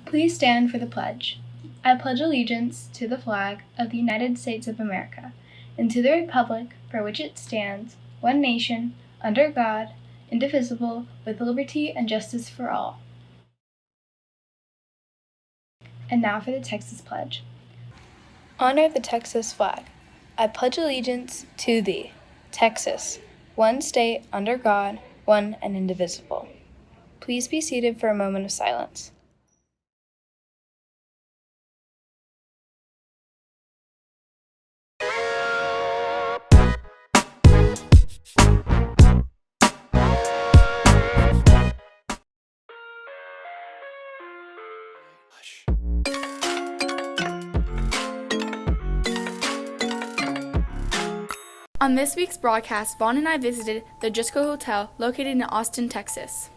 Please stand for the pledge. I pledge allegiance to the flag of the United States of America and to the republic for which it stands, one nation, under God, indivisible, with liberty and justice for all. And now for the Texas Pledge. Honor the Texas flag. I pledge allegiance to thee, Texas, one state under God, one and indivisible. Please be seated for a moment of silence. On this week's broadcast, Vaughn and I visited the Driscoll Hotel located in Austin, Texas.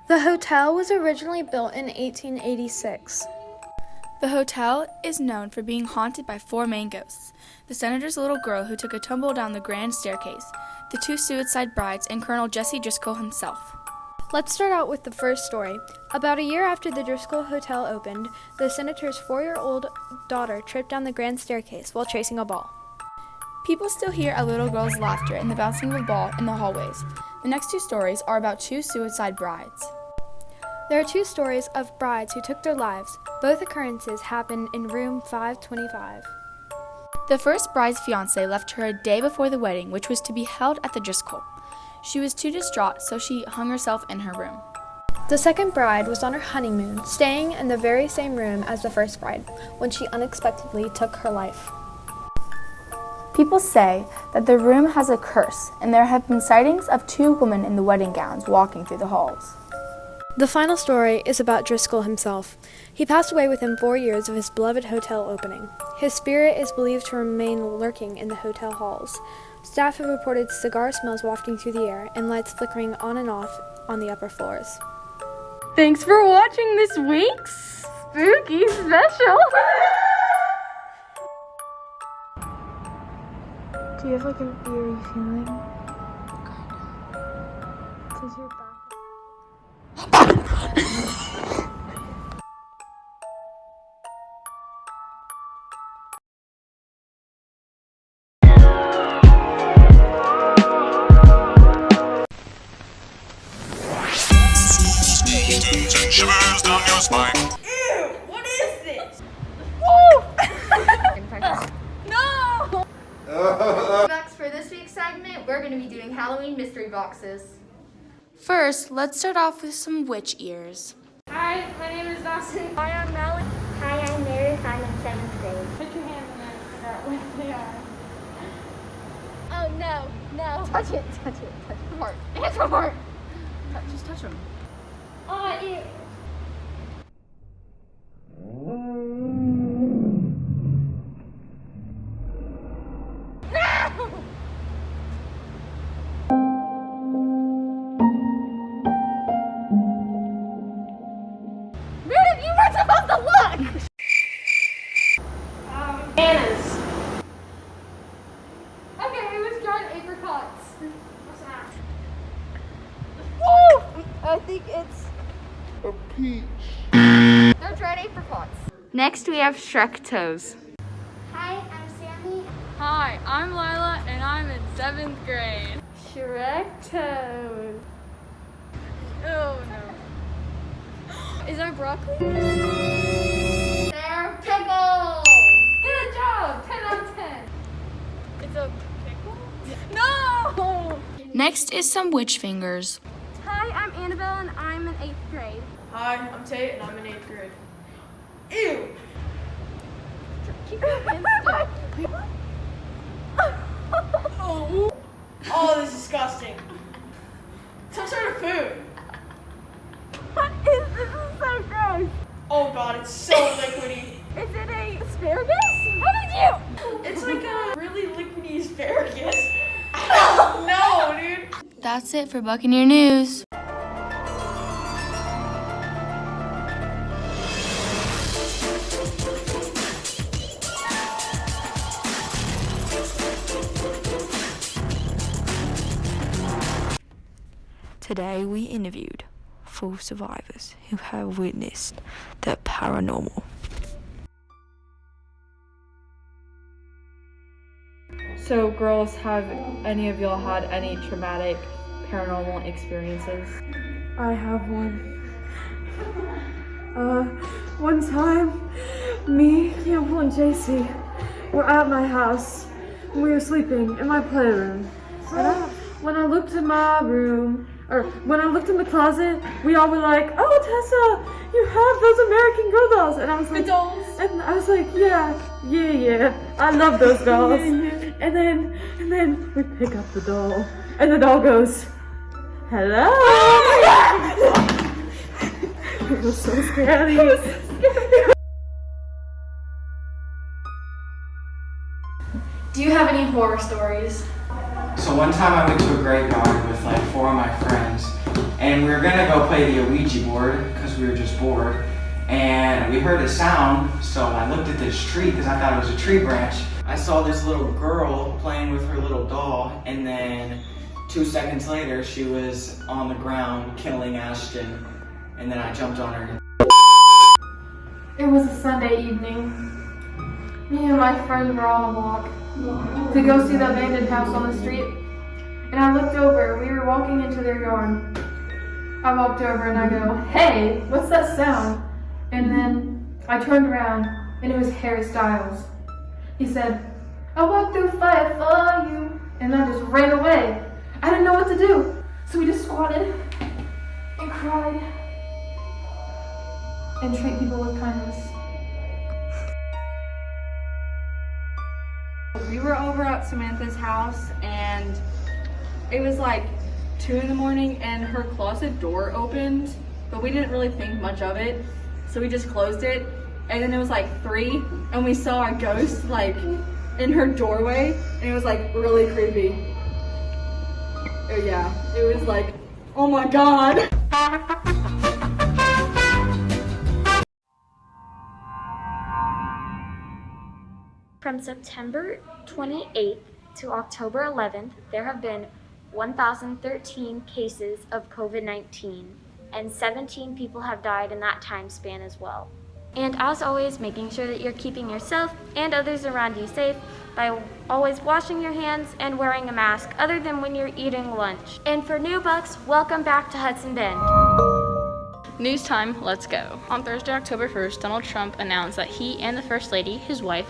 The hotel was originally built in 1886. The hotel is known for being haunted by 4 main ghosts: the senator's little girl who took a tumble down the grand staircase, the 2 suicide brides, and Colonel Jesse Driscoll himself. Let's start out with the first story. About a year after the Driscoll Hotel opened, the senator's 4-year-old daughter tripped down the grand staircase while chasing a ball. People still hear a little girl's laughter and the bouncing of a ball in the hallways. The next 2 stories are about 2 suicide brides. There are 2 stories of brides who took their lives. Both occurrences happened in room 525. The first bride's fiancé left her a day before the wedding, which was to be held at the Driscoll. She was too distraught, so she hung herself in her room. The second bride was on her honeymoon, staying in the very same room as the first bride, when she unexpectedly took her life. People say that the room has a curse, and there have been sightings of 2 women in the wedding gowns walking through the halls. The final story is about Driscoll himself. He passed away within 4 years of his beloved hotel opening. His spirit is believed to remain lurking in the hotel halls. Staff have reported cigar smells wafting through the air and lights flickering on and off on the upper floors. Thanks for watching this week's Spooky Special. Do you have like an eerie feeling? Does your back... Shivers down your spine. Ew! What is this? No! Bucks, for this week's segment, we're going to be doing Halloween mystery boxes. First, let's start off with some witch ears. Hi, my name is Dawson. Hi, I'm Melanie. Hi, I'm Mary. I'm in 7th grade. Put your hand in there and figure out what they are. Oh, no. Touch it. Heart. It's a heart. Just touch them. Oh, ew. Meredith, you weren't supposed to look! Bananas. Okay, it was dried apricots. What's that? Woo! I think it's... A peach. They're dried apricots. Next, we have Shrek toes. Hi, I'm Sammy. Hi, I'm Lila, and I'm in 7th grade. Shrek toes. Oh, no. Is that broccoli? They're pickles! Good job! 10 out of 10. It's a pickle? No! Next is some witch fingers. Hi, I'm Annabelle, and I'm in 8th grade. Hi, I'm Tate, and I'm in 8th grade. Ew! Keep your hands still. Oh, this is disgusting. Some sort of food. What is this? This is so gross. Oh god, it's so liquidy. Is it a asparagus? How did you? It's like a really liquidy asparagus. I don't know, dude. That's it for Buccaneer News. Today we interviewed faithful survivors who have witnessed the paranormal. So girls, have any of y'all had any traumatic paranormal experiences? I have one. One time, me, Campbell, and JC were at my house. We were sleeping in my playroom. And when I looked in my room, or when I looked in the closet, we all were like, "Oh, Tessa, you have those American Girl dolls." And I was like, The dolls. And I was like, yeah, I love those dolls. And then we pick up the doll, and the doll goes, "Hello." It was so scary. Do you have any horror stories? So one time I went to a graveyard with like 4 of my friends, and we were gonna go play the Ouija board because we were just bored. And we heard a sound, so I looked at this tree because I thought it was a tree branch. I saw this little girl playing with her little doll, and then 2 seconds later she was on the ground killing Ashton, and then I jumped on her. It was a Sunday evening. Me and my friend were on a walk to go see the abandoned house on the street. And I looked over, we were walking into their yard. I walked over and I go, "Hey, what's that sound?" And then I turned around and it was Harry Styles. He said, "I walked through fire for you." And I just ran away. I didn't know what to do. So we just squatted and cried and treat people with kindness. We were over at Samantha's house and it was like 2 in the morning and her closet door opened, but we didn't really think much of it. So we just closed it, and then it was like 3 and we saw a ghost like in her doorway, and it was like really creepy. Yeah, it was like, oh my God. From September 28th to October 11th, there have been 1,013 cases of COVID-19, and 17 people have died in that time span as well. And as always, making sure that you're keeping yourself and others around you safe by always washing your hands and wearing a mask other than when you're eating lunch. And for new bucks, welcome back to Hudson Bend. News time, let's go. On Thursday, October 1st, Donald Trump announced that he and the First Lady, his wife,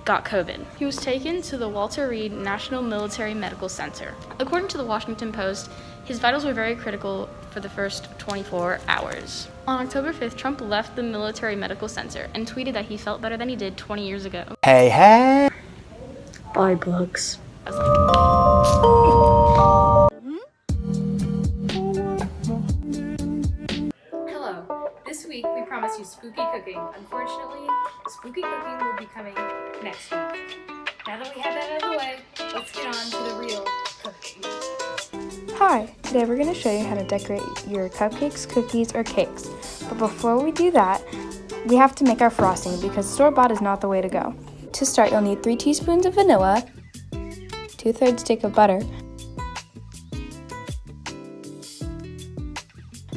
got COVID. He was taken to the Walter Reed National Military Medical Center. According to the Washington Post, his vitals were very critical for the first 24 hours. On October 5th, Trump left the military medical center and tweeted that he felt better than he did 20 years ago. Hey. Bye, bugs. Hello. This week we promised you spooky cooking. Unfortunately, spooky cooking will be coming next week. Now that we have that out of the way, let's get on to the real cooking. Hi, today we're going to show you how to decorate your cupcakes, cookies, or cakes. But before we do that, we have to make our frosting because store-bought is not the way to go. To start, you'll need 3 teaspoons of vanilla, 2/3 stick of butter,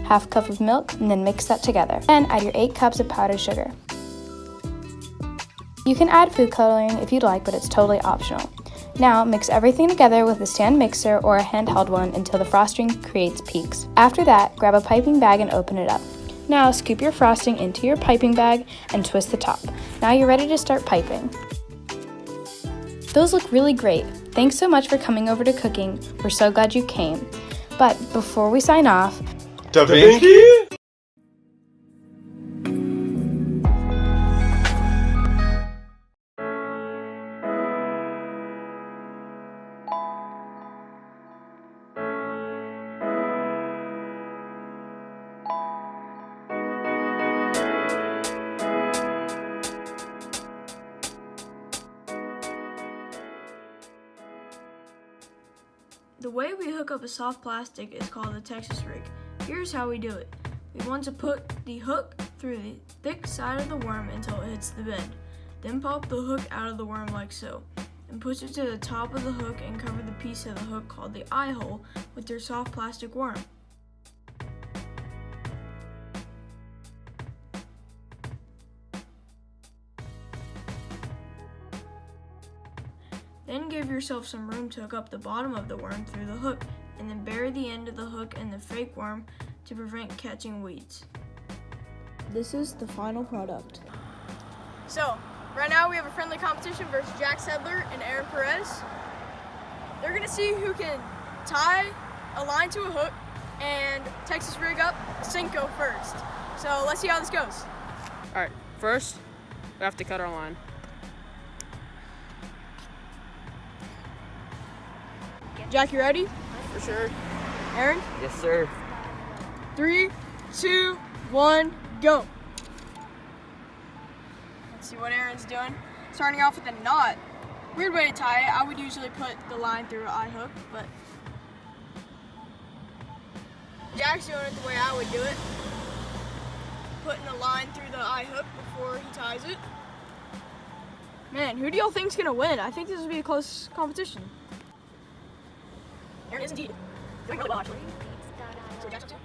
1/2 cup of milk, and then mix that together. Then add your 8 cups of powdered sugar. You can add food coloring if you'd like, but it's totally optional. Now mix everything together with a stand mixer or a handheld one until the frosting creates peaks. After that, grab a piping bag and open it up. Now scoop your frosting into your piping bag and twist the top. Now you're ready to start piping. Those look really great. Thanks so much for coming over to cooking. We're so glad you came. But before we sign off, Da Vinci? The way we hook up a soft plastic is called a Texas rig. Here's how we do it. We want to put the hook through the thick side of the worm until it hits the bend. Then pop the hook out of the worm like so, and push it to the top of the hook and cover the piece of the hook called the eye hole with your soft plastic worm. Then give yourself some room to hook up the bottom of the worm through the hook, and then bury the end of the hook in the fake worm to prevent catching weeds. This is the final product. So, right now we have a friendly competition versus Jack Sedler and Aaron Perez. They're gonna see who can tie a line to a hook and Texas rig up Cinco first. So let's see how this goes. All right, first we have to cut our line. Jack, you ready? For sure. Aaron? Yes, sir. 3, 2, 1, go. Let's see what Aaron's doing. Starting off with a knot. Weird way to tie it. I would usually put the line through an eye hook, but Jack's doing it the way I would do it. Putting the line through the eye hook before he ties it. Man, who do y'all think's gonna win? I think this will be a close competition. Aaron is indeed doing really well, actually. So Jack's up to.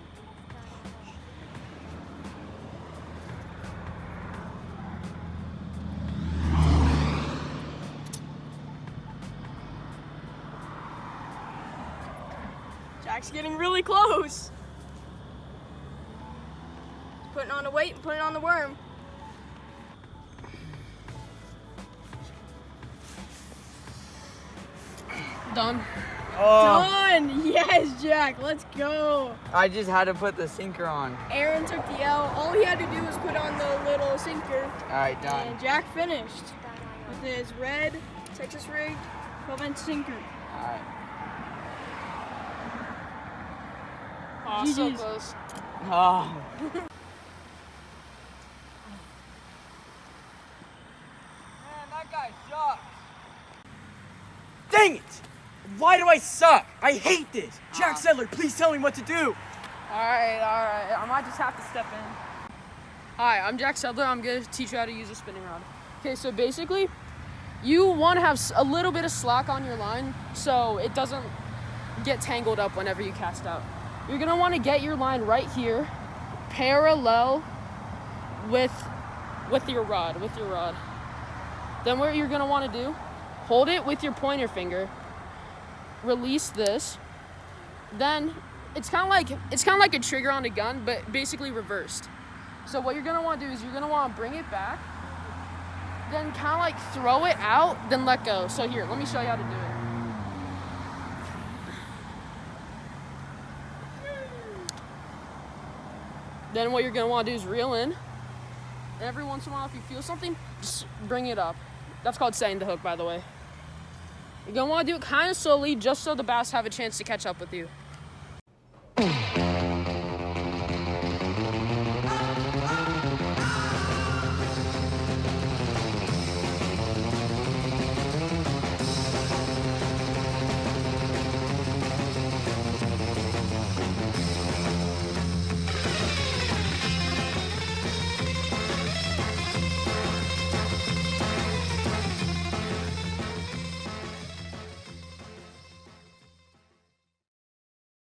Jack's getting really close. Putting on the weight and putting on the worm. Done. Oh. Done! Yes, Jack, let's go. I just had to put the sinker on. Aaron took the L. All he had to do was put on the little sinker. All right, done. And Jack finished with his red Texas rigged 12-inch sinker. All right. Oh, so GG's. close. Oh. Man, that guy sucks. Dang it! Why do I suck? I hate this. Jack Sedler, please tell me what to do. All right. I might just have to step in. Hi, I'm Jack Sedler. I'm going to teach you how to use a spinning rod. Okay, so basically, you want to have a little bit of slack on your line so it doesn't get tangled up whenever you cast out. You're going to want to get your line right here, parallel with your rod. Then what you're going to want to do, hold it with your pointer finger, release this, then it's kind of like a trigger on a gun, but basically reversed. So what you're going to want to do is you're going to want to bring it back, then kind of like throw it out, then let go. So here, let me show you how to do it. Then what you're going to want to do is reel in. Every once in a while, if you feel something, just bring it up. That's called setting the hook, by the way. You're going to want to do it kind of slowly just so the bass have a chance to catch up with you.